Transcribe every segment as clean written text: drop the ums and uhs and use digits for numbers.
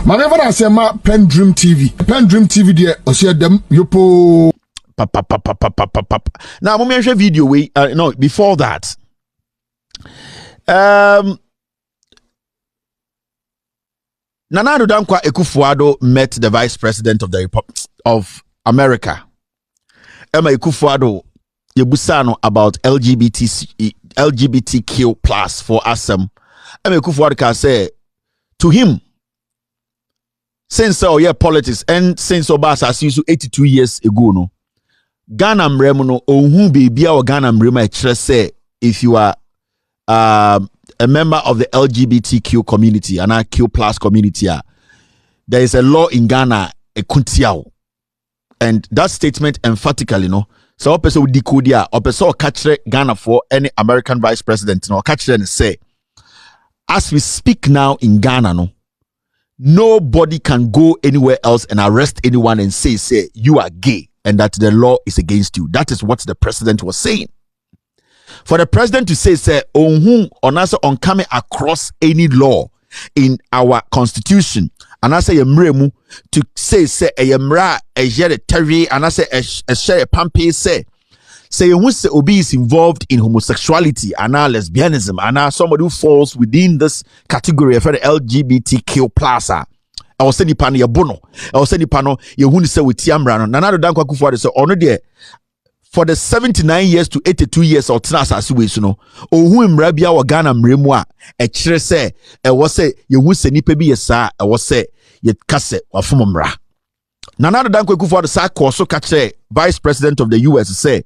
Mama I say ma PENDREAM TV there o see them yopo now mo me video we no before that Nana Addo Dankwa Akufo-Addo met the Vice President of the Republic of America. Emma Akufo-Addo yebusano about LGBTQ plus for Assam. Emma Akufo-Addo can say to him, since politics and since Obasa since 82 years ago no Ghana mremu no ohun bebia o Ghana mremu e say if you are a member of the LGBTQ community and a Q plus community, there is a law in Ghana, a kuntiao. And that statement emphatically, so a person would decode ya, or person catch Ghana for any American vice president, catch and say, as we speak now in Ghana, nobody can go anywhere else and arrest anyone and say you are gay and that the law is against you. That is what the president was saying. For the president to say on coming across any law in our constitution, and I say mremu to say mra ejere terry and I say a share pampe say who say obi is involved in homosexuality and lesbianism and somebody who falls within this category for the LGBTQ plus. I was saying pano yabono. I was saying pano yehuni say with tiamra no. Nana Addo Dankwa Akufo-Addo say ono there. For the 79 years to 82 years or tnas asiwe so no ohu mra bia wo Ghana mremu a e kire se e wo se yehu se nipa bi yesa e wo se ye kase wafom mra. Nana Addo Dankwa Akufo-Addo sa koso ka kire Vice President of the US say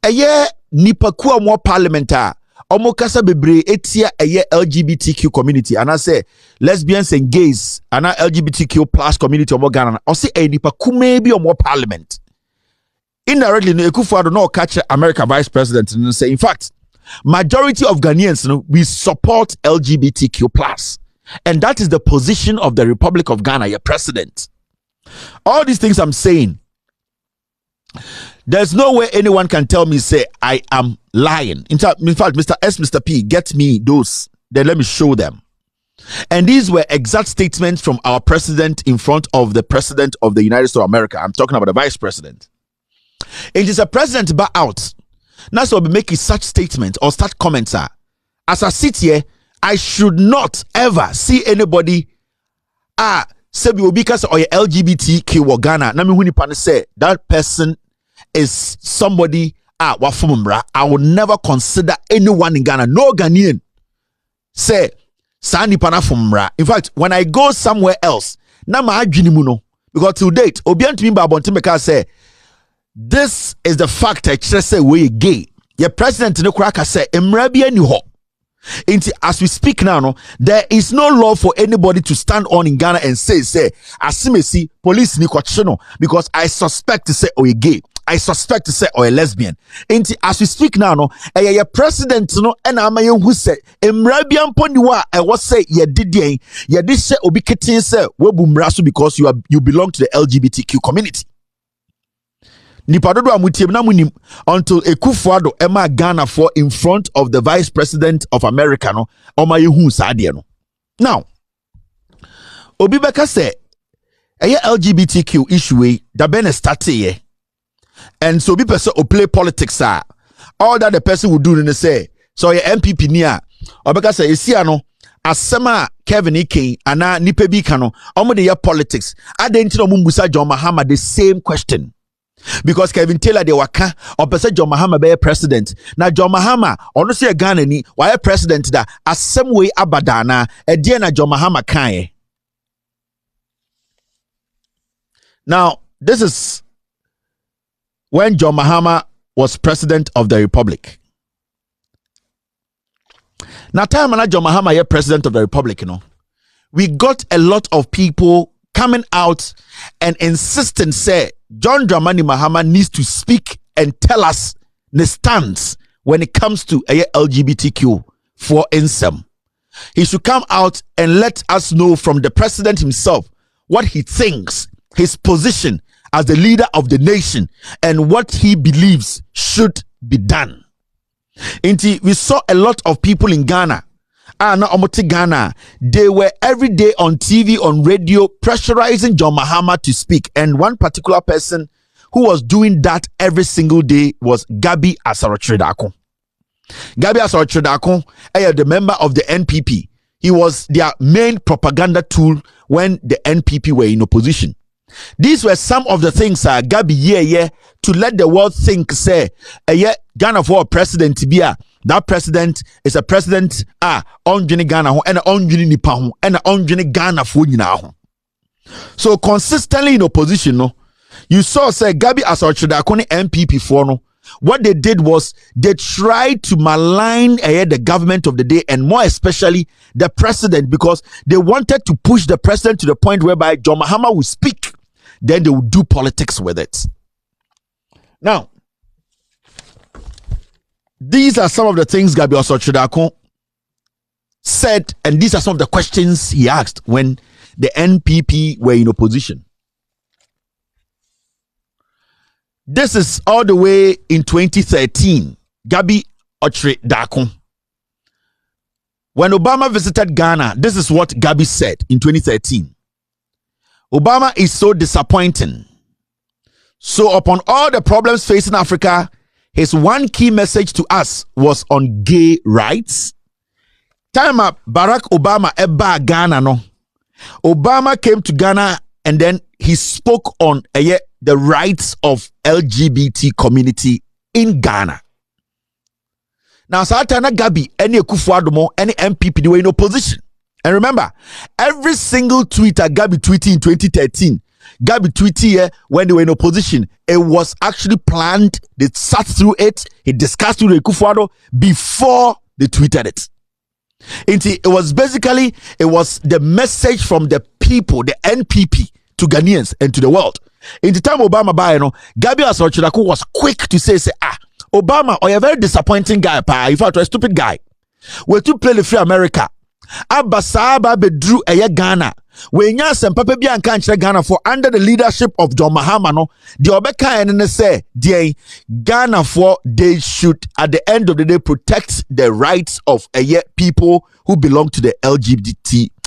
eye nipa ku a mo parliament a omo kasa bebre etia eye LGBTQ community and I say lesbians and gays and LGBTQ plus community omo Ghana o say e nipa ku maybe omo parliament. Indirectly, Akufo-Addo no catch America Vice President and say, in fact, majority of Ghanaians, we support LGBTQ plus, and that is the position of the Republic of Ghana, your president. All these things I'm saying, there's no way anyone can tell me say I am lying. In fact, Mr. P, get me those. Then let me show them. And these were exact statements from our president in front of the president of the United States of America. I'm talking about the vice president. It is a president back out. Now, so be making such statement or such comments. As I sit here, I should not ever see anybody say because or LGBTQ or Ghana. Na me huni pan say that person is somebody wafumra. I will never consider anyone in Ghana, no Ghanaian, say sani panafumra. In fact, when I go somewhere else, na ma adwinimuno because to date, obiantu mi ba bontimeka say. This is the fact I just say we gay. Your president no kraka say emrabia ni ho. As we speak now, there is no law for anybody to stand on in Ghana and say asimesi police ni kwachono because I suspect to say we gay. I suspect to say or a lesbian. As we speak now, your president no and amaye who say emrabia mponiwa I was say ye did say obi ketin say we bumraso because you belong to the LGBTQ community. Nipadodo amutiem na munim until Akufo-Addo ema Ghana for in front of the Vice President of America no oma yehu saade no. Now obi beka say LGBTQ issue da bene start here and so obi person o play politics all that the person will do ne say so your MPP ni a obeka say esia no asema Kevin Ike ana nipa bi ka no omo de politics aden ti no mumbusa John Mahama the same question. Because Kevin Taylor de waka or person John Mahama be president. Now John Mahama ono say Ghana ni why president da asem way abadana e die na John Mahama kan. Now this is when John Mahama was president of the Republic. Now time when John Mahama was president of the Republic, we got a lot of people coming out and insisting say John Dramani Mahama needs to speak and tell us the stance when it comes to LGBTQ for INSEM. He should come out and let us know from the president himself what he thinks, his position as the leader of the nation, and what he believes should be done. We saw a lot of people in Ghana na omote Ghana, they were every day on TV, on radio, pressurizing John Mahama to speak. And one particular person who was doing that every single day was Gabi Asaro-Tredako. Gabi Asaro-Tredako, the member of the NPP. He was their main propaganda tool when the NPP were in opposition. These were some of the things Gabi to let the world think, say, Ghana for a president to be that president is a president on Ghana and on Nipa and on Ghana for now. So consistently in opposition, no, you saw say Gabi Asaro-Tredako NPP for no. What they did was they tried to malign the government of the day, and more especially the president, because they wanted to push the president to the point whereby John Mahama would speak, then they would do politics with it. Now, these are some of the things Gabi Asaro-Tredako said, and these are some of the questions he asked when the NPP were in opposition. This is all the way in 2013. Gabi Asaro-Tredako. When Obama visited Ghana, this is what Gabi said in 2013. Obama is so disappointing. So upon all the problems facing Africa, his one key message to us was on gay rights. Time up Barack Obama eba Ghana no. Obama came to Ghana and then he spoke on the rights of LGBT community in Ghana. Now, Satana Gabi, any Kufuadomo, any MPP, they were in opposition. And remember, every single tweet Gabi tweeted in 2013, Gabi tweeted when they were in opposition, it was actually planned. They sat through it. He discussed with Kufuado before they tweeted it. It was basically, it was the message from the people, the NPP, to Ghanaians and to the world. In the time Obama buy, Gabi Asaro-Tredako was quick to say, Obama, you're a very disappointing guy, in fact, you're a stupid guy. We're to play the free America. Abasaba bedru Ghana. When you some papa bi anka Ghana for under the leadership of John Mahama no, the obeka and say, Ghana for they should at the end of the day protect the rights of people who belong to the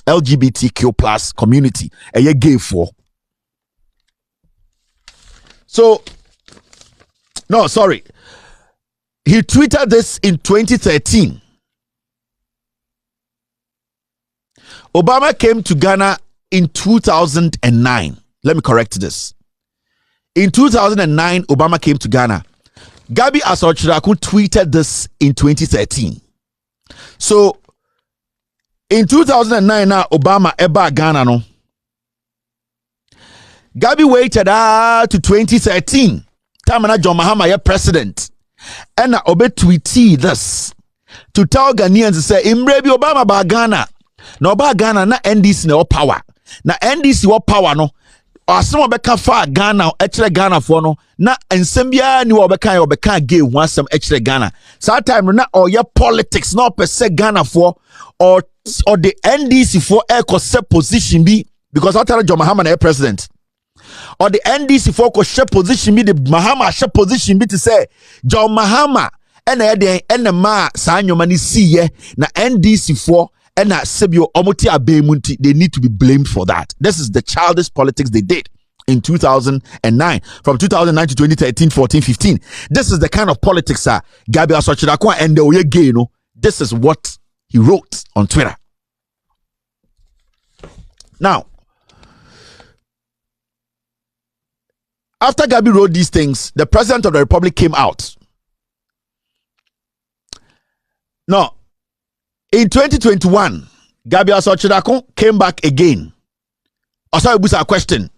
LGBTQ plus community. Gay for. So, no, sorry. He tweeted this in 2013. Obama came to Ghana in 2009. Let me correct this. In 2009, Obama came to Ghana. Gabi Asaro-Tredako tweeted this in 2013. So, in 2009, now Obama eba Ghana no. Gabi waited to 2013. Time na John Mahama ye president. And obe tweeted this to tell Ghanaians to say, Imrebi Obama ba Ghana. No ba Ghana na NDC na power. Na NDC wa power no. Asem obeka fa Ghana echere Ghana for no. Na ensem bia ni obeka gay ho asem echere Ghana. So time na oye politics na opese Ghana for or the NDC for e position bi because after John Mahama na president. Or the NDC for share position be the Mahama share position be to say John Mahama and the ma sa nyoma ni see na NDC for and na sebio omoti abemunti, they need to be blamed for that. This is the childish politics they did in 2009 from 2009 to 2013 14 15. This is the kind of politics Gabi Asaro-Tredako and the oye gay no. This is what he wrote on Twitter. Now, after Gabi wrote these things, the president of the republic came out. Now, in 2021, Gabi Asaro-Tredako came back again. Also, it was a question.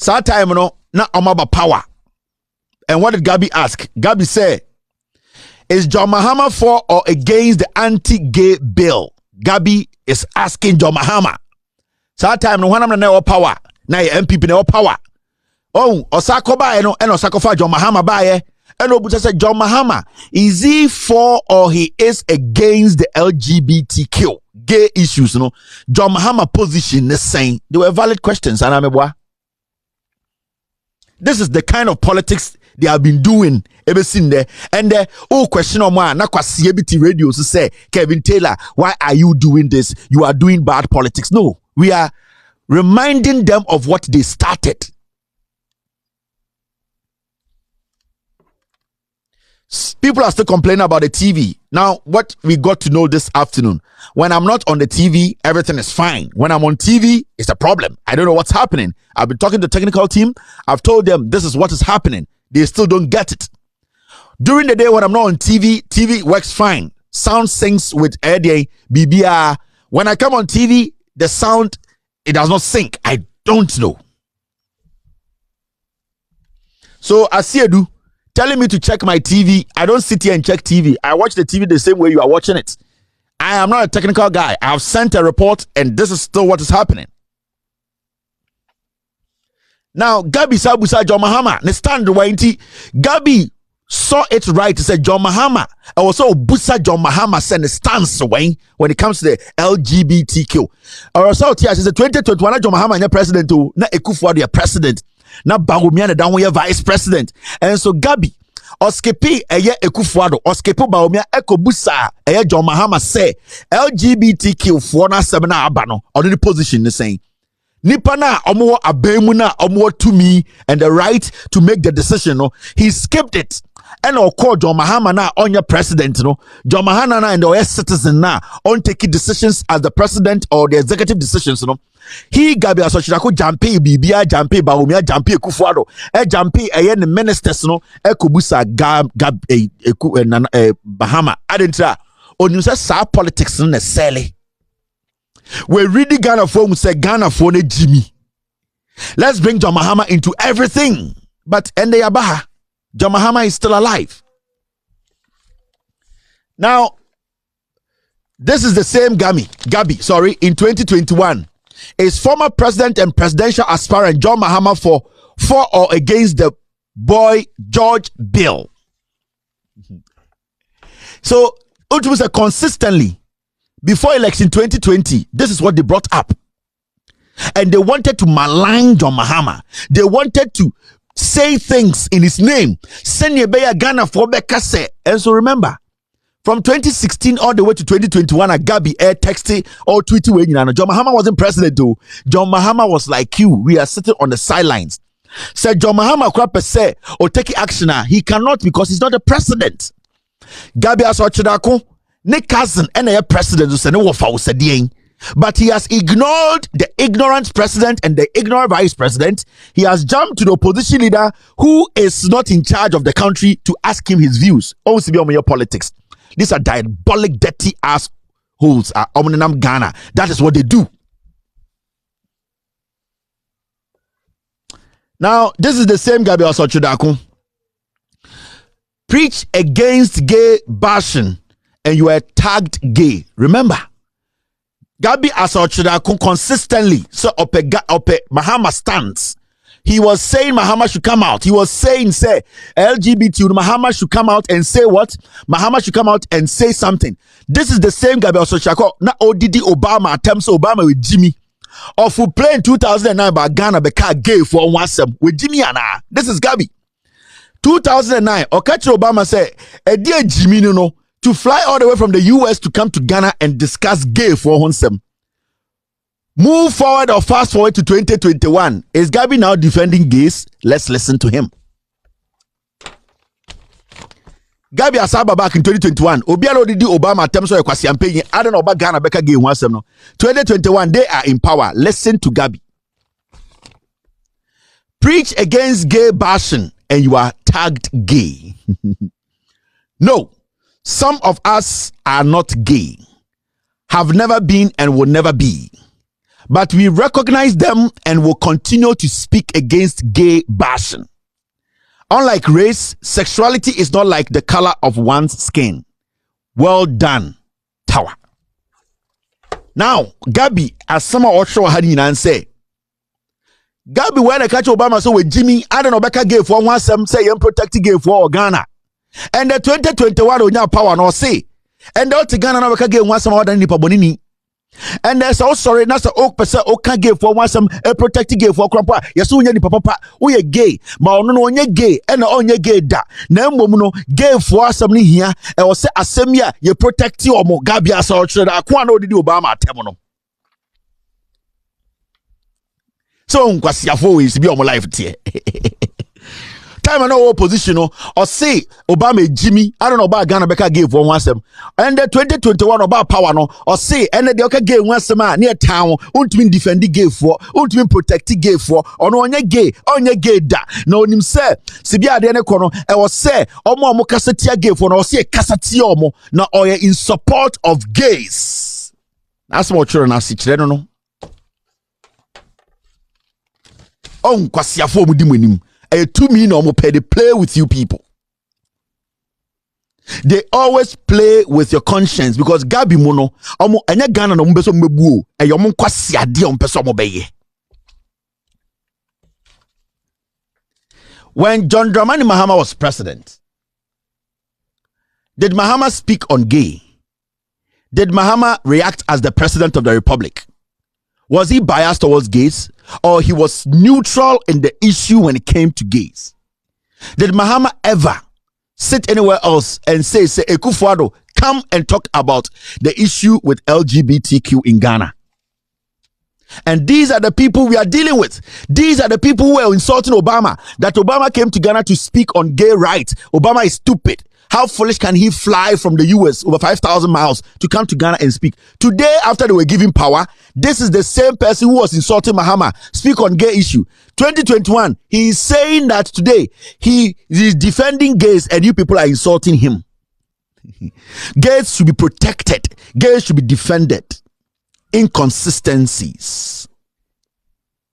That time, no, na omaba power. And what did Gabi ask? Gabi said, is John Mahama for or against the anti-gay bill? Gabi is asking John Mahama. That time, no one na power. Na MPP na power. Oh, Osako bae no, and Osako fa John Mahama bae. And Obucha said, John Mahama, is he for or he is against the LGBTQ gay issues? No, John Mahama position is saying they were valid questions. And This is the kind of politics they have been doing ever since there. And question on one, na CBT radio to say, Kevin Taylor, why are you doing this? You are doing bad politics. No, we are reminding them of what they started. People are still complaining about the TV. Now, what we got to know this afternoon, when I'm not on the TV, everything is fine. When I'm on TV, it's a problem. I don't know what's happening. I've been talking to the technical team. I've told them this is what is happening. They still don't get it. During the day when I'm not on TV, TV works fine. Sound syncs with Eddie, BBR. When I come on TV, the sound, it does not sync. I don't know. So, Asiedu, telling me to check my TV. I don't sit here and check TV. I watch the TV the same way you are watching it. I am not a technical guy. I have sent a report and this is still what is happening. Now, Gabi Sabusa John Mahama, ne stand wainti. Gabi saw it right to say John Mahama. I also Busa John Mahama send a stance when it comes to the LGBTQ. I also here she said 2021 John Mahama is president to na Ekufuado president. Na Bawumia na down vice president. And so Gabi Oskepi eye Ekufuado Oskepo Bawumia ekobusa eye John Mahama say LGBTQ for na semina abano on the position the saying nipa na omo abemu na omo to me and the right to make the decision no he skipped it and call John Mahama na on your president no John Mahama na and the citizen na on taking decisions as the president or the executive decisions no he Gabi Asochirako jampe bibia jampe Bawumia jampe Ekufuado jampe eye ne ministers no ekobusa Bahama adentra onimsa sa politics no sele. We really Ghana for say Ghana for ne Jimmy. Let's bring John Mahama into everything. But Ende Yabaha, John Mahama is still alive. Now, this is the same Gabi, in 2021. Is former president and presidential aspirant John Mahama for or against the boy George Bill. So, it was consistently before election 2020, this is what they brought up. And they wanted to malign John Mahama. They wanted to say things in his name. Senyebeya Ghana for Bekase. And so remember, from 2016 all the way to 2021, Gabi air texting or tweeting when John Mahama wasn't president though. John Mahama was like you. We are sitting on the sidelines. Said John Mahama crap say or take action. He cannot because he's not the president. Gabi Asochidako. Ne cousin and a president who said no but he has ignored the ignorant president and the ignorant vice president. He has jumped to the opposition leader who is not in charge of the country to ask him his views. Also be on your politics. These are diabolic, dirty ass holes. Ghana. That is what they do. Now, this is the same Gabi Asochidako. Preach against gay bashing. And you were tagged gay. Remember, Gabi Asochidako consistently so ope Mahama stands. He was saying Mahama should come out. He was saying, say LGBT, Mahama should come out and say what? Mahama should come out and say something. This is the same Gabi Asochidako. Na ODD Obama attempts Obama with Jimmy. Or who play in 2009 by Ghana beka gay for one sem with Jimmy Anna. This is Gabi. 2009. Okachi Obama say, dear Jimmy no. To fly all the way from the US to come to Ghana and discuss gay for Honsem. Move forward or fast forward to 2021. Is Gabi now defending gays? Let's listen to him. Gabi Asaba back in 2021. Obialo did Obama attempts or campaign. I don't know about Ghana Becca gay once. 2021, they are in power. Listen to Gabi. Preach against gay bashing and you are tagged gay. No. Some of us are not gay, have never been and will never be. But we recognize them and will continue to speak against gay bashing. Unlike race, sexuality is not like the color of one's skin. Well done, Tower. Now, Gabi, as some of us had in say, Gabi, when I catch Obama, so with Jimmy, I don't know, Becca gay for one, some say, I'm protecting gay for Ghana. And the 2021 on your power no say. And all to Ghana now we can get one some other nipa bonini. And there's also sorry, that's a oak person, okay, gay for one some a protected gay for crapa. Yes, when you papa, we are gay, but no one gay, and on your gay da. No, gay for something here, and was say asemia, you protect you or more Gabia so I can't know the Obama temono. So, Kwasiafo is be on my life here. Time and opposition or say Obama Jimmy, I don't know about Ghana Becca gave one some and the 2021 about power no or say and the okay gay one some near town won't mean defend the gay for won't mean protect the gay for or no on your gay da no him say Sibia de kono I was say omo mo kasatia gay for no say kasatia omo na or in support of gays. That's what children are sichre no on kwasiafo mu di manim. A 2 million or more pay they play with you people. They always play with your conscience because Gabi mono omo enya Ghana no mbeso mbebu e yo mo kwasi ade on peso mo beye. When John Dramani Mahama was president, did Mahama speak on gay? Did Mahama react as the president of the republic? Was he biased towards gays or he was neutral in the issue when it came to gays? Did Mahama ever sit anywhere else and say Ekufuado, come and talk about the issue with LGBTQ in Ghana? And these are the people we are dealing with. These are the people who were insulting Obama. That Obama came to Ghana to speak on gay rights. Obama is stupid. How foolish can he fly from the US over 5,000 miles to come to Ghana and speak? Today, after they were giving power, this is the same person who was insulting Mahama, speak on gay issue. 2021, he is saying that today he is defending gays and you people are insulting him. Gays should be protected. Gays should be defended. Inconsistencies.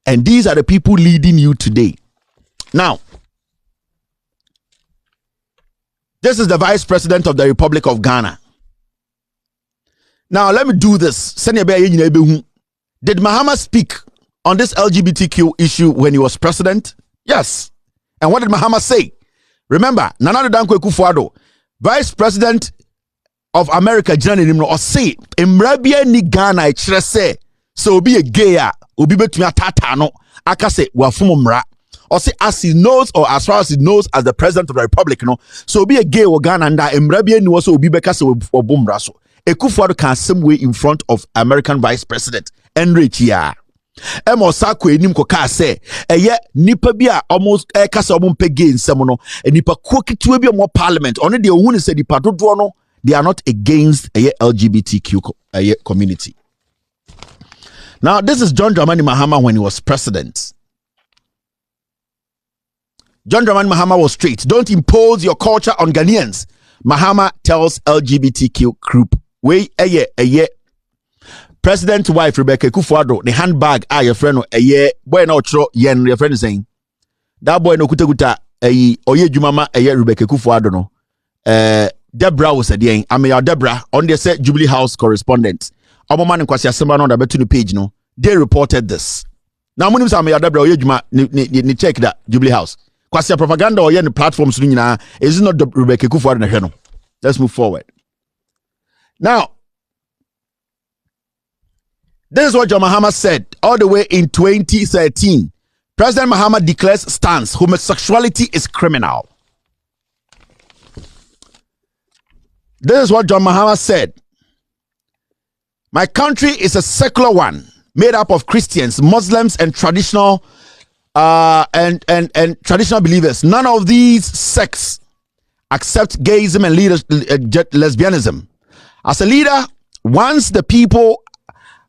And these are the people leading you today. Now, this is the Vice President of the Republic of Ghana. Now, let me do this. Did Mahama speak on this LGBTQ issue when he was president? Yes. And what did Mahama say? Remember, Nana Dankwa Akufo-Addo, Vice President of America, or say, Emrabia ni Ghana, say, so be a gay, obi betumi atata no, aka say, wafumo mra. Or say as he knows, or as far as he knows, as the president of the republic, no. So be a gay or Ghana and Emrabia ni also be beka so or bumbraso. Ekufuado can some way in front of American Vice President Enrich ya. Emo sako enim ko ka say eye nipa bi a almost kasa omo pege nsem no nipa ko ketewa bi omo parliament ono de ohun say nipa dodo no they are not against LGBTQ community. Now this is John Dramani Mahama when he was president. John Dramani Mahama was straight. Don't impose your culture on Ghanaians. Mahama tells LGBTQ group, we President wife Rebecca Akufo-Addo, the handbag, your friend, boy no tro yen, your friend is saying, that boy no kuta, oye jumama, Rebecca Akufo-Addo no, Deborah was a day, I mean, Deborah, on the set Jubilee House correspondent, our man in Kwasia Sema on the between the page, no, they reported this. Now, when you say, Deborah, oye juma, ni check that Jubilee House. Kwasia propaganda or any platforms is not the Rebecca Akufo-Addo no. Let's move forward. Now, this is what John Mahama said all the way in 2013. President Mahama declares stance: homosexuality is criminal. This is what John Mahama said. My country is a secular one, made up of Christians, Muslims, and traditional traditional believers. None of these sects accept gayism and lesbianism. As a leader, once the people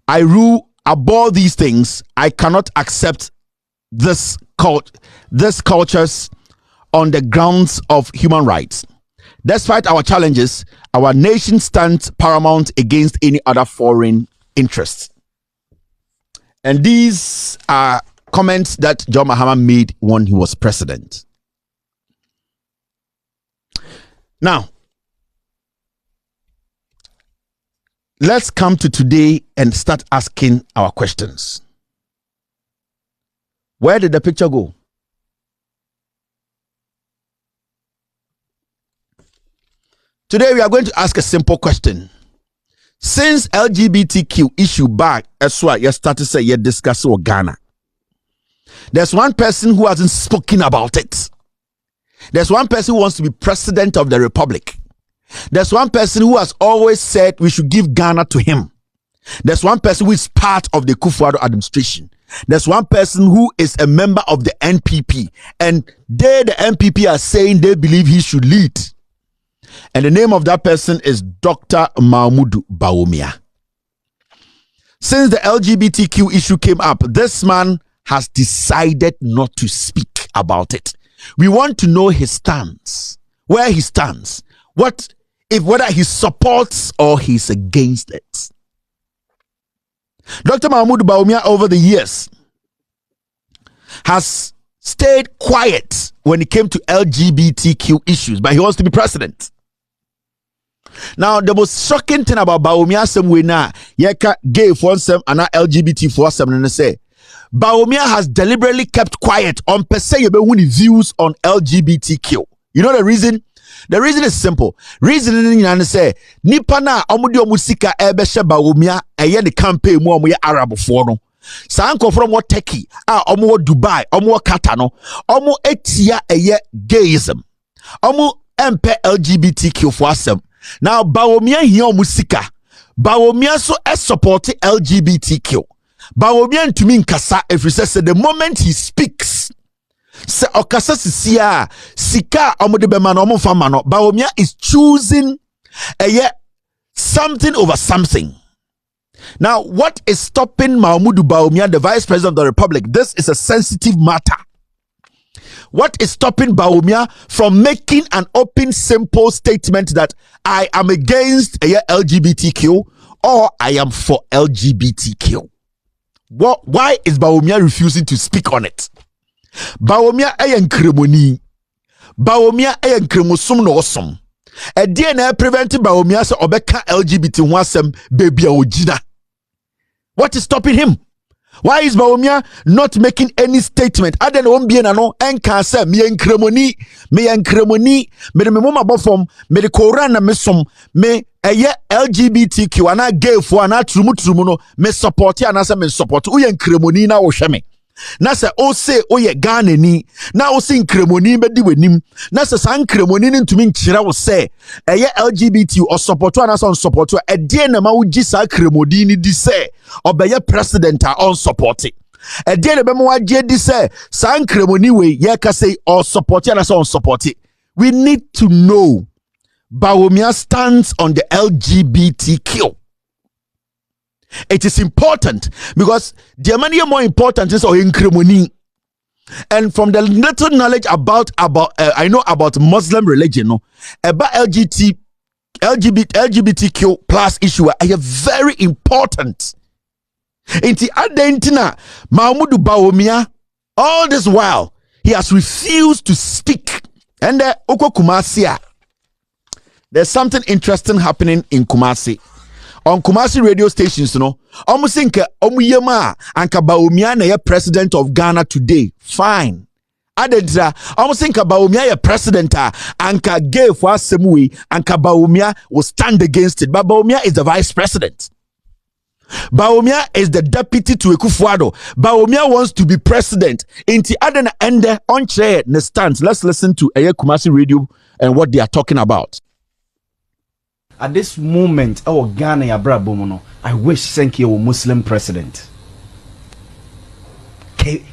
I rule abhor these things, I cannot accept this cultures on the grounds of human rights. Despite our challenges, our nation stands paramount against any other foreign interests. And these are comments that John Mahama made when he was president. Now, let's come to today and start asking our questions. Where did the picture go? Today we are going to ask a simple question. since LGBTQ issue back, that's why you started to say you discuss with Ghana. There's one person who hasn't spoken about it. There's one person who wants to be president of the republic. There's one person who has always said we should give Ghana to him. There's one person who is part of the Kufuor administration. There's one person who is a member of the NPP, and they, the NPP, are saying they believe he should lead. And the name of that person is Dr. Mahmoud Bawumia. Since the LGBTQ issue came up, this man has decided not to speak about it. We want to know his stance, where he stands, whether he supports or he's against it. Dr. Mahmoud Bawumia over the years has stayed quiet when it came to LGBTQ issues, but he wants to be president. Now, the most shocking thing about Bawumia somewhere now, yeka gay for some and LGBT for some, and say Bawumia has deliberately kept quiet on per se views on LGBTQ. You know the reason? The reason is simple. Reason is say nipa na omudi omusika ebehye Bawumia eye the campaign mu omo Arab for no. Sanko from what Turkey, omo Dubai, omo Qatar no. Omo etia eye gayism. Omo MP LGBTQ for asem. Now Bawumia here omusika. Bawumia so support LGBTQ. Bawumia to me nkasa if he says the moment he speaks se okasa sisia sika omode bema no omfa ma no Bawumia is choosing something over something. Now, what is stopping Mahmoud Bawumia, the Vice President of the Republic? This is a sensitive matter. What is stopping Bawumia from making an open, simple statement that I am against LGBTQ or I am for LGBTQ? Why is Bawumia refusing to speak on it? Bawumia kremoni. Bawumia kremosum no osom. A DNA preventing Bawumia so obeka LGBT wasem baby ojina. What is stopping him? Why is Bawumia not making any statement? Other than be no enka say me kremoni, me de mama bofom, me de Quran na mesom, me LGBTQ ana gay for ana trumu no me support ya na say me support uye kremoni na wo hwe me. Na se o se o ye Ghana ni na o se nkremoni bedi wanim na se san nkremoni ni ntumi nkyira wo se LGBT o support ana so support e de na ma wo gi sa kremodi ni di se obeye president a on support e de na be mo agye di se san nkremoni we ye ka say o support ana so on support e. We need to know Bawumia stands on the LGBTQ. It is important because the many more important is in Kremoni. And from the little knowledge about I know about Muslim religion, no, about LGBTQ plus issue are very important. Inti adentina Mahmoud Bawumia all this while he has refused to speak. And Oko Kumasi, there's something interesting happening in Kumasi. On Kumasi radio stations, you know, almost think Omuyema and Bawumia na president of Ghana today. Fine. Adedra, almost think Bawumia president and gay for Semui and Bawumia will stand against it. But Bawumia is the vice president. Bawumia is the deputy to Kufuor. Bawumia wants to be president. Inti adena ende on chair the stands. Let's listen to Kumasi radio and what they are talking about. At this moment, our Ghana yabra bomono. I wish Senki was Muslim president.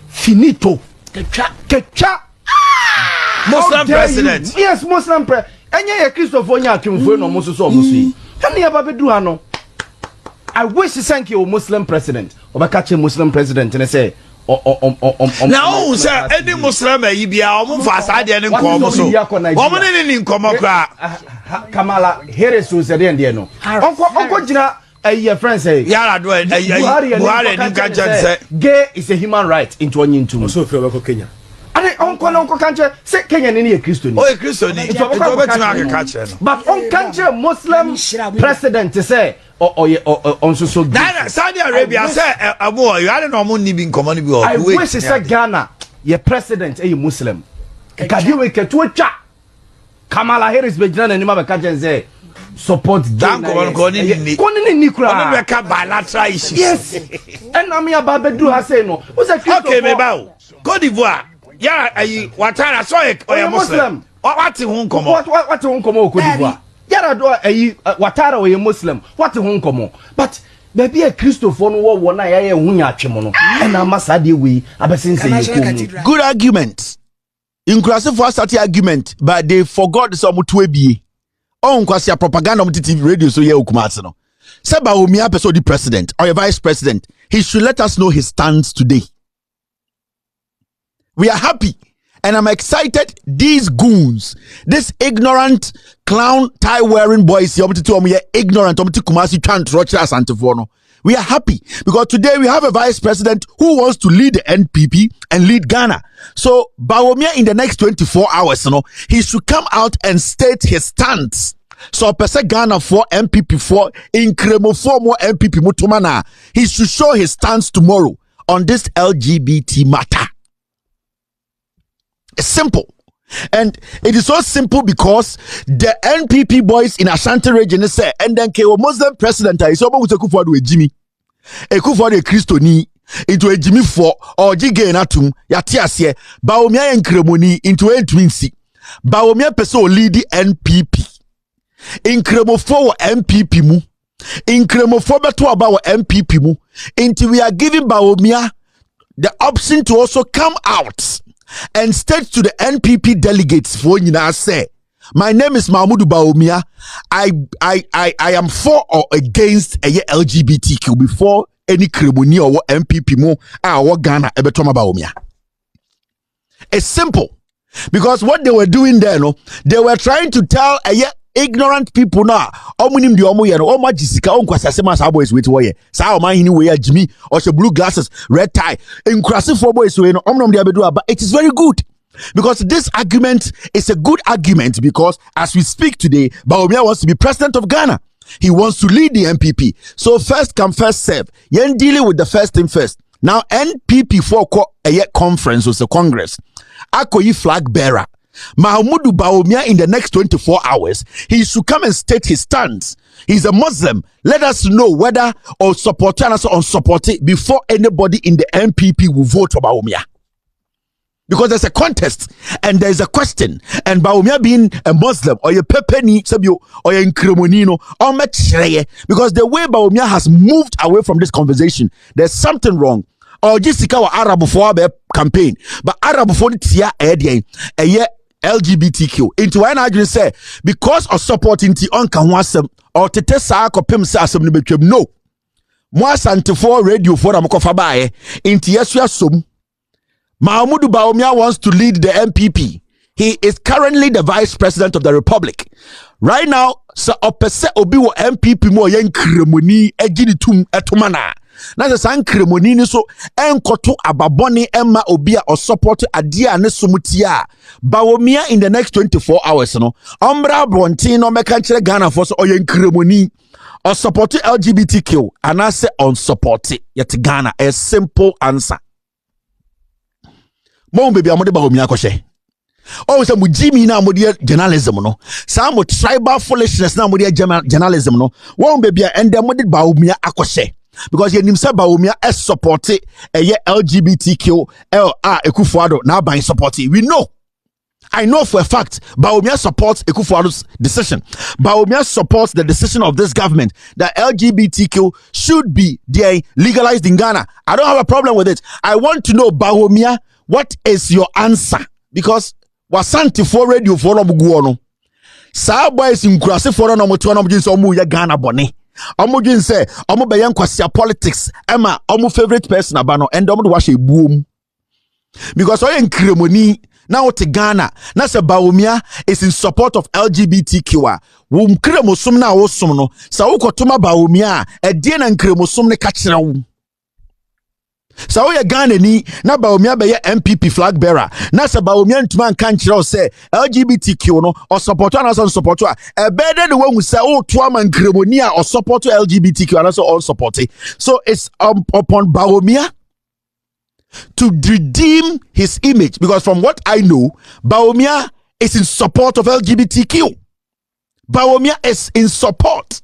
Finito. Kecha. Muslim president. Yes, Muslim president. Enya Christopher nya kimfo no muso so muso. Hani ababedu ano. I wish Senki was Muslim president. Obakache Muslim president and say now sir any Muslim yi bia o fa saade ne nko so o mo ne nko kra Kamala Harris so said and no onko gina your friend say yara do Buhari ni ka say gay is a human right into onyin ntum so fe we Kenya ade onko kanche say Kenya ni e Christo ni o Christo ni to betima ka che but on kanche Muslim president say on so Saudi Arabia say abo you are no mo ni bi nkomo ni bi o I wish say Ghana your president a Muslim kadiwe ketu cha Kamala Harris be jina na nima be ka say support bilateral issues. Yes. And I mean about Bedu has said no. Okay, Mebao. Cote d'Ivoire. Yeah, Watara saw it or Muslim. What in Hong Kong? What in Hong Kong, Cote d'Ivoire? Yara do Watara or a Muslim. What in Hong Kong? But baby a Christopher no one I wunya chimono. And I must add we abesin good argument. Inclusive for start argument, but they forgot some to be. Oh, because your propaganda on TV radio so yeah ukumatsino. Say Bawumia person the president or a vice president, he should let us know his stance today. We are happy and I'm excited. These goons, this ignorant clown tie wearing boys, ignorant kumasi chantrocha. We are happy because today we have a vice president who wants to lead the NPP and lead Ghana. So Bawumia in the next 24 hours, he should come out and state his stance. So percent Ghana for MPP for incremo for more MPP mutumana. He should show his stance tomorrow on this LGBT matter. It's simple. And it is so simple because the NPP boys in Ashanti region say, and then K Muslim president is over to Kufuor with Jimmy. A Kufuor a Christoni into a Jimmy for or Jige Natum, Yatiasie, Bawumia and Kremoni into a twinsi. Bawumia peso lead the NPP. In Kremo for MPP mu. In Kremo for beto about MPP mu. Until we are giving Bawumia the option to also come out and state to the NPP delegates for say, my name is Mahmoud Bawumia. I am for or against a LGBTQ before any Kremoni or MPP mo or Ghana ebetoma Bawumia. It's simple because what they were doing there, they were trying to tell a ignorant people now. Omunim di omu ye no omo jisika onkwasasema sa boys with woye. Sa oman hini we Jimmy or she blue glasses, red tie. Inkrasi for boys we no omnom di abedu but it is very good. Because this argument is a good argument because as we speak today, Bawumia wants to be president of Ghana. He wants to lead the NPP. So first come, first serve. Yen dealing with the first thing first. Now NPP for a conference was a congress. Akoyi flag bearer. Mahmoud Bawumia in the next 24 hours, he should come and state his stance. He's a Muslim. Let us know whether or support or unsupport it before anybody in the NPP will vote for Bawumia. Because there's a contest and there's a question. And Bawumia being a Muslim or a pepeni or a Nkremonino or mechreye, because the way Bawumia has moved away from this conversation, there's something wrong. Or Jessica or Arab for campaign, but Arab for a LGBTQ into one argument say because of supporting the unkan or to test no more for radio for Amokofabae into Yesua Sum. Mahmoud Bawumia wants to lead the MPP. He is currently the vice president of the republic. Right now, so opese obi wo MPP mo yen kremoni egini tum etumana. Na se san kremoni ni so enkoto ababoni emma obi a or support adia ne sumutia. Bawumia in the next 24 hours no. Ombra brontin no meka kire Ghana for so oyen kremoni or support LGBTQ and I say on support yet Ghana. A simple answer. Mo baby amode Bawumia koshe. Oh, some Jimmy now modia journalism no. Some tribal foolishness now modia journalism no. One baby and them modid Bawumia akoshe. Because ye nimsa Bawumia is supported a LGBTQ Ekufuor now by supporting. We know. I know for a fact Bawumia supports Ekufuor's decision. Bawumia supports the decision of this government that LGBTQ should be legalized in Ghana. I don't have a problem with it. I want to know, Bawumia, what is your answer? Because wasanti for radio for no sa boys in Kurase for no moto no mujin so mu ya Ghana bone omujin say omo beyan kwasia politics ema omo favorite person abano and omo do wa she buom because oye nkremoni na wote Ghana na se Bawumia is in support of LGBTQ wo nkremosum na wo som no sa wo kotoma Bawumia e die na nkremosum ne ka kire wo. So we Ghana ni na Bawumia be MPP flag bearer. Na se Bawumia ntuma nkan kire o say LGBTQ no or support na so support a better the one who say oh to am nkremoni a or support LGBTQ and also all support. So it's upon Bawumia to redeem his image because from what I know Bawumia is in support of LGBTQ. Bawumia is in support.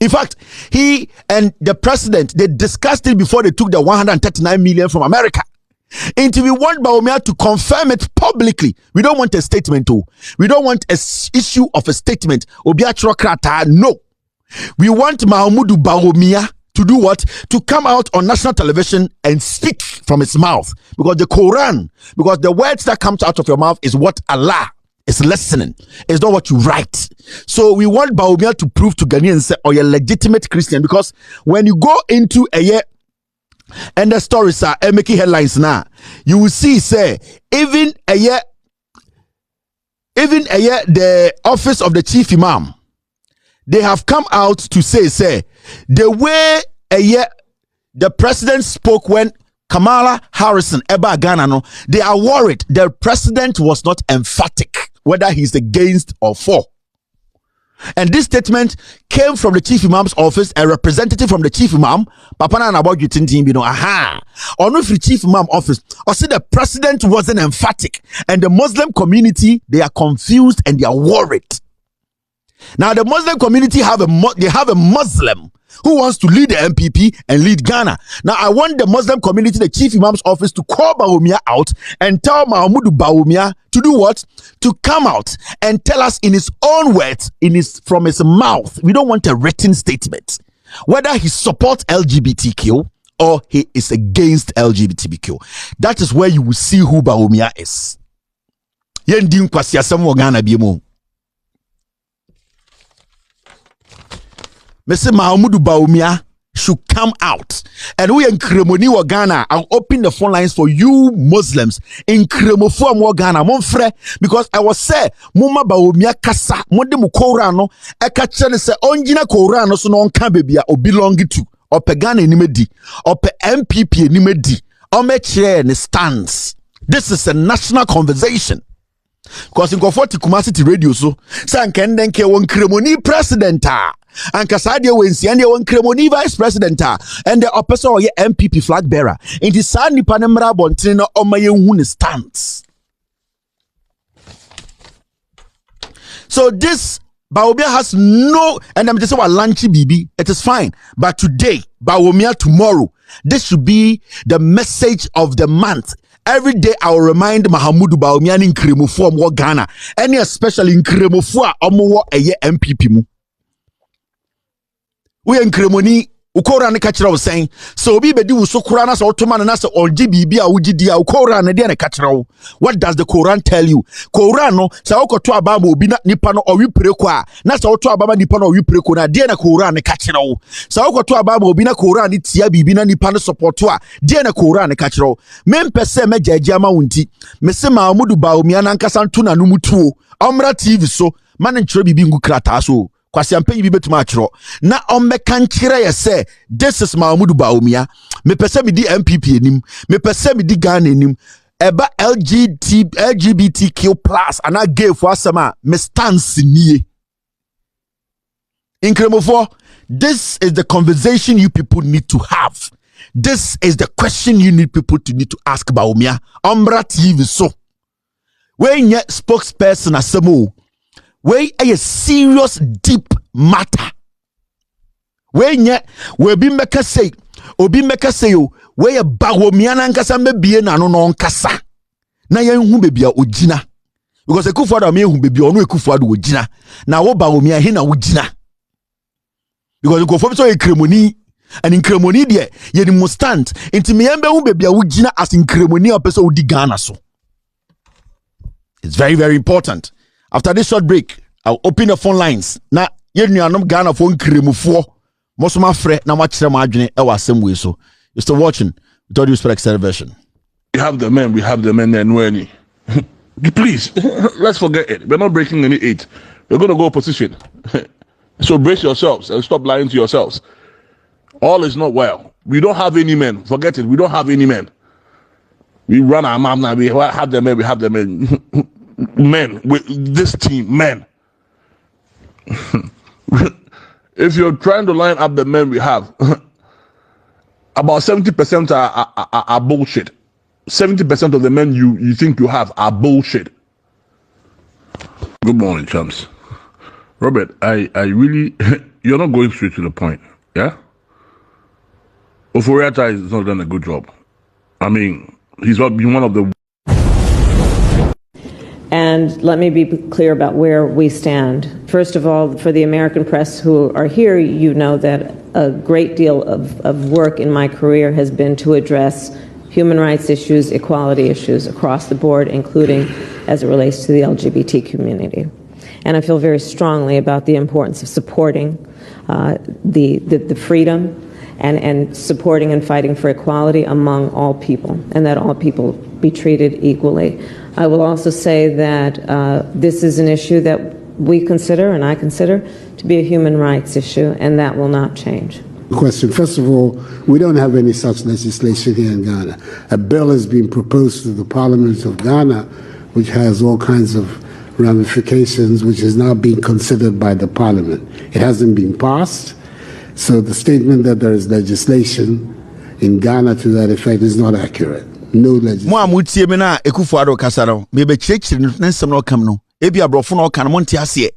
In fact, he and the president, they discussed it before they took the 139 million from America. And we want Bawumia to confirm it publicly. We don't want a statement too. We don't want a issue of a statement. No. We want Mahamudu Bawumia to do what? To come out on national television and speak from his mouth. Because the Quran, because the words that comes out of your mouth is what Allah is listening. It's not what you write. So we want Bawumia to prove to Ghanaians say, oh, you're a legitimate Christian. Because when you go into a year, and the stories are making headlines now, you will see, say, even a year, the office of the chief imam, they have come out to say, the way the president spoke when Kamala Harrison, Eba Ghana, no, they are worried the president was not emphatic whether he's against or for. And this statement came from the chief imam's office, a representative from the chief imam, Papa na about you tintin, you know, or no free chief imam office, or say the president wasn't emphatic, and the Muslim community, they are confused and they are worried. Now the Muslim community have a Muslim who wants to lead the MPP and lead Ghana. Now I want the Muslim community, the chief imam's office, to call Bawumia out and tell Mahamudu Bawumia to do what? To come out and tell us in his own words, from his mouth. We don't want a written statement whether he supports LGBTQ or he is against LGBTQ. That is where you will see who Bawumia is. Yendi nkwasi asem wo Ghana biemu. Mr. Mahamudu Bawumia should come out. And we in Kremoni wa Ghana, I'll open the phone lines for you Muslims in Kremofo wa Ghana. Monfre, because I was say, Muma Bawumia kasa, monde mu Korano, eka chene se onjina Korano so no onka bebia o belong to, o pe Ghana ni medi, o pe MPP ni medi, o me chair ni stands. This is a national conversation. Because in Kofoti Kumasi radio so, san kendenke won Kremoni presidenta. And Kasadia Wensi and the Kremoni vice president and the opposite or MPP flag bearer. In the Sani Panemra Bontino or my own stance. So this Bawumia has no, and I'm just saying Lanchi BB, it is fine. But today, Bawumia tomorrow, this should be the message of the month. Every day I will remind Mahamudu Bawumia in Kremofo mo Ghana, and especially in Kremofo omo a MPP mu. We in Kremoni ukora ne kachira was saying so obi bedi wuso kura na so otoma na so onji bibi a wugidi a ukora na de na kachira. What does the Quran tell you? Quran no sa okoto aba ma obi na nipa no owi preko a na sa oto aba ma nipa no owi preko na de na Quran ne kachira wo. Sa okoto aba ma obi na Quran ne tia bibi na nipa no support a de na Quran ne kachira wo. Mempese mejaji ama wunti mese Mahamudu Bawumia na nkasa ntu na no mutuo omra TV so man nchiro bibi ngu krata so kwasi ampe bi betuma achiro na ommeka nkire ye say this is Mahamudu Bawumia me pese me di MPP enim me pese me di Ghana enim eba LGBTQ+ ana gay for asema me stance nie in Kremofo. This is the conversation you people need to have. This is the question you need people to need to ask Bawumia. Ombra TV so when ye spokesperson asemo we a serious deep matter. When ye we be meka say obi meka say yo we a Bawumia na nkasa mebie na no nkasa na ye hu bebia ogina because Ekufuado am hu bebia ono Ekufuado ogina na wo Bawumia he na ogina because Ekufuado so e Kremoni and in Kremoni there ye ni mustand inti me yembe hu bebia ogina as in Kremoni opese odi Ghana so. It's very, very important. After this short break, I'll open the phone lines. Now, you know, Ghana phone Kremofo. Most of my friends, now watch them arguing our same way. So, you're still watching without due respect celebration. We have the men and when please, let's forget it. We're not breaking any eight. We're going to go opposition. So brace yourselves and stop lying to yourselves. All is not well. We don't have any men. Forget it. We don't have any men. We run our mouth now. We have the men. We have the men. Men with this team, men. If you're trying to line up the men we have, about 70% are bullshit. 70% of the men you think you have are bullshit. Good morning, chums. Robert, I really, you're not going straight to the point, yeah? Oforiata has not done a good job. I mean, he's been one of the... And let me be clear about where we stand. First of all, for the American press who are here, you know that a great deal of work in my career has been to address human rights issues, equality issues across the board, including as it relates to the LGBT community. And I feel very strongly about the importance of supporting the freedom and supporting and fighting for equality among all people, and that all people be treated equally. I will also say that this is an issue that we consider, and I consider, to be a human rights issue, and that will not change. Question. First of all, we don't have any such legislation here in Ghana. A bill has been proposed to the Parliament of Ghana, which has all kinds of ramifications, which is now being considered by the Parliament. It hasn't been passed, so the statement that there is legislation in Ghana to that effect is not accurate. No legislation. Mo amutie me na Ekufuado kasa no, me be chirechire no nsem no kam no. Ebi abrofo no ka no monte ase.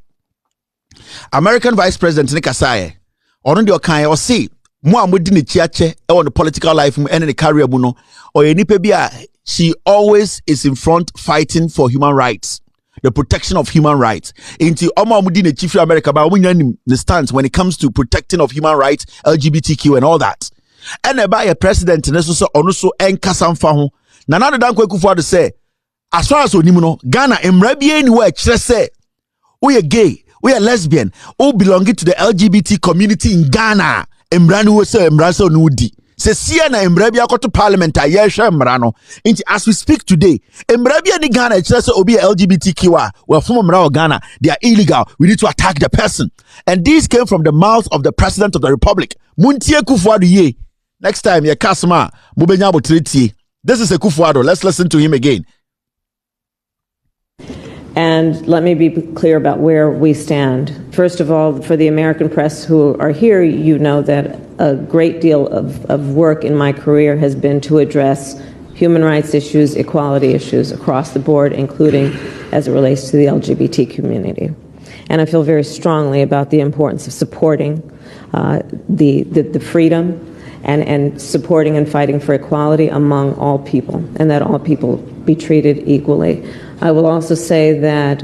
American Vice President ne kasa ye. Ono de okan ye o se mo amodi ne chiache e won the political life mu ene ne career mu no. Oye nipa bi a she always is in front fighting for human rights. The protection of human rights. Into Omamudi ne chief America ba omunya the stance when it comes to protecting of human rights, LGBTQ and all that. And by a president ne so ono so enkasa mfa ho. Na na dan Ekufuado say as far as onimu no Ghana emra bi anywhere kire say we are gay, we are lesbian, all belonging to the LGBT community in Ghana. Emra no say emra so no di. Se sia na emra bi akoto parliament a ye hwe emra no. Inti as we speak today, emra bi ani Ghana kire say obi LGBTQ a we from emra of Ghana, they are illegal. We need to attack the person. And these came from the mouth of the president of the republic. Muntie Ekufuado ye. Next time ye kasma mubenya botreti. This is Ekufuado. Let's listen to him again. And let me be clear about where we stand. First of all, for the American press who are here, you know that a great deal of work in my career has been to address human rights issues, equality issues across the board, including as it relates to the LGBT community. And I feel very strongly about the importance of supporting the freedom and supporting and fighting for equality among all people, and that all people be treated equally. I will also say that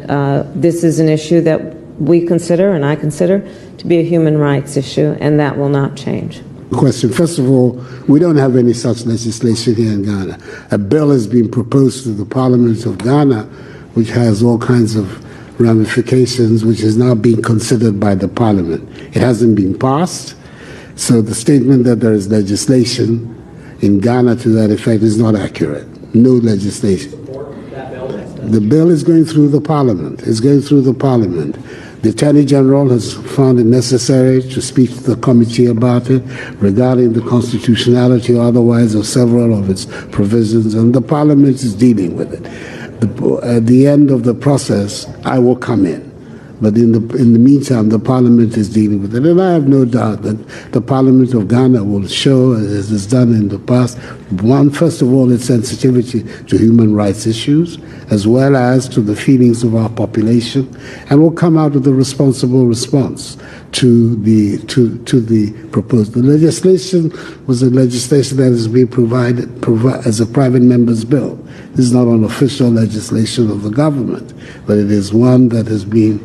this is an issue that we consider, and I consider, to be a human rights issue, and that will not change. Question. First of all, we don't have any such legislation here in Ghana. A bill has been proposed to the Parliament of Ghana, which has all kinds of ramifications, which is now being considered by the Parliament. It hasn't been passed, so the statement that there is legislation in Ghana to that effect is not accurate. No legislation. The bill is going through the Parliament. It's going through the Parliament. The Attorney General has found it necessary to speak to the committee about it regarding the constitutionality or otherwise of several of its provisions, and the Parliament is dealing with it. At the end of the process, I will come in. But in the meantime, the Parliament is dealing with it. And I have no doubt that the Parliament of Ghana will show, as it's done in the past, first of all, its sensitivity to human rights issues, as well as to the feelings of our population, and will come out with a responsible response to the proposed. The legislation was a legislation that is being provided as a private member's bill. This is not an official legislation of the government, but it is one that has been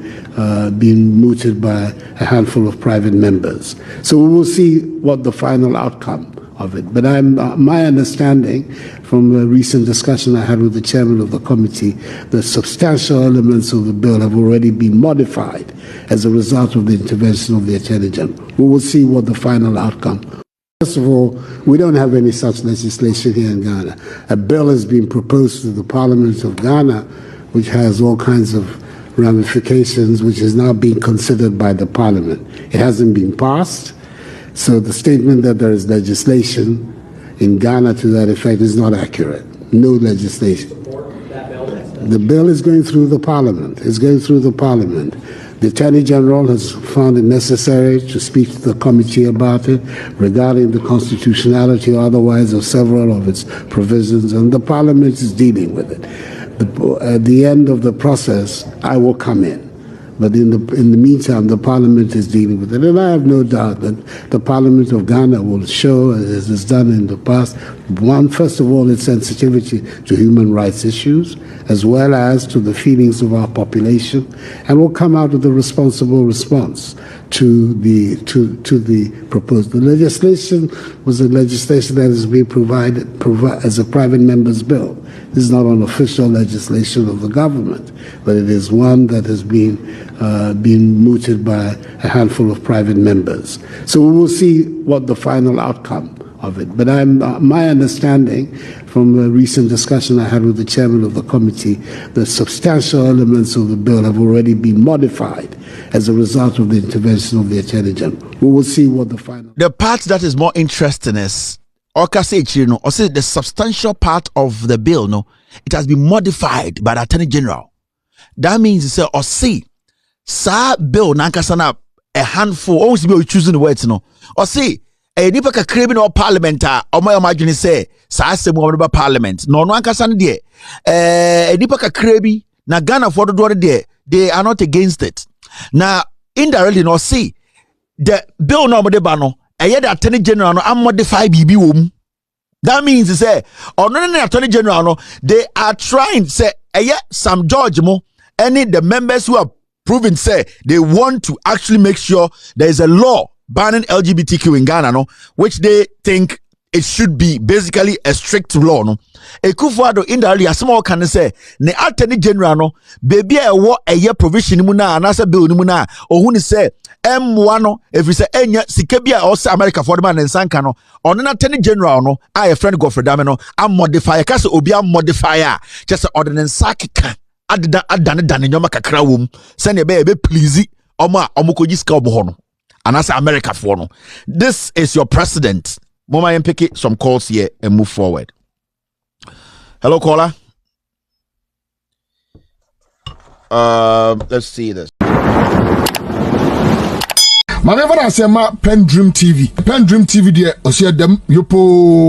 mooted by a handful of private members. So we will see what the final outcome of it. But my understanding from a recent discussion I had with the chairman of the committee, the substantial elements of the bill have already been modified as a result of the intervention of the Attorney General. We will see what the final outcome. First of all, we don't have any such legislation here in Ghana. A bill has been proposed to the Parliament of Ghana, which has all kinds of ramifications, which is now being considered by the Parliament. It hasn't been passed, so the statement that there is legislation in Ghana to that effect is not accurate. No legislation. The bill is going through the Parliament. It's going through the Parliament. The Attorney General has found it necessary to speak to the committee about it regarding the constitutionality or otherwise of several of its provisions, and the Parliament is dealing with it. At the end of the process, I will come in. But in the meantime, the Parliament is dealing with it. And I have no doubt that the Parliament of Ghana will show, as it's done in the past, first of all, its sensitivity to human rights issues, as well as to the feelings of our population, and will come out with a responsible response to the proposed. The legislation was a legislation that has been provided as a private member's bill. This is not an official legislation of the government, but it is one that has been mooted by a handful of private members. So we will see what the final outcome of it. But my understanding from a recent discussion I had with the chairman of the committee, the substantial elements of the bill have already been modified as a result of the intervention of the Attorney General. We will see what the final... The part that is more interesting is, the substantial part of the bill, no, it has been modified by the Attorney General. That means, sa bill nankasana a handful, almost be choosing the words, no, a nipa kakra bi no parliament a omo adwene say saa asem wo ba parliament no no ankasa ne de a nipa kakra bi na Ghana for do de they are not against it. Now indirectly no see the bill no de ba no the Attorney General no modify bibi wom. That means say ono ne Attorney General no they are trying say some judge mo any the members who are proving say they want to actually make sure there is a law banning LGBTQ in Ghana, no, which they think it should be basically a strict law, no. Ekufuado indirectly, as small can say, ne Attorney General, no, baby, a year provision muna, and as a bill muna, or who say M1, if we say Enya, Sikebia, also America for the man and Sankano, on an Attorney General, no, I a friend go for Damino, I'm modifier, Casa Obia modifier, just an ordinance Sakika, Adan in your Macacrawum, send a baby, please, Oma, Omokojiska Bohono. And as America for no. This is your president. Mama and pick some calls here and move forward. Hello, caller. Let's see this. My never I say PENDREAM TV. PENDREAM TV there. I see them yopo.